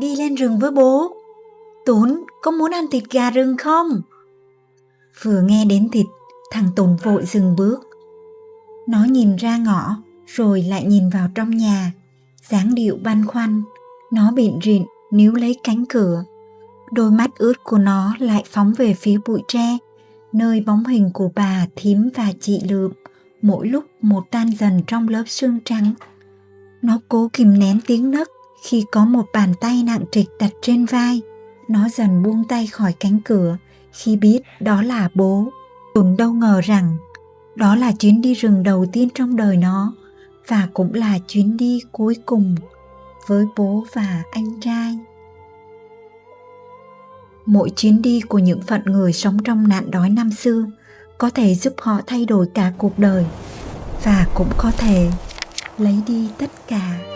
đi lên rừng với bố. Tún, có muốn ăn thịt gà rừng không? Vừa nghe đến thịt, thằng Tún vội dừng bước. Nó nhìn ra ngõ, rồi lại nhìn vào trong nhà, dáng điệu băn khoăn. Nó bịn rịn níu lấy cánh cửa. Đôi mắt ướt của nó lại phóng về phía bụi tre, nơi bóng hình của bà Thím và chị Lượm mỗi lúc một tan dần trong lớp sương trắng. Nó cố kìm nén tiếng nấc khi có một bàn tay nặng trịch đặt trên vai. Nó dần buông tay khỏi cánh cửa khi biết đó là bố. Tún đâu ngờ rằng đó là chuyến đi rừng đầu tiên trong đời nó, và cũng là chuyến đi cuối cùng với bố và anh trai. Mỗi chuyến đi của những phận người sống trong nạn đói năm xưa có thể giúp họ thay đổi cả cuộc đời, và cũng có thể lấy đi tất cả.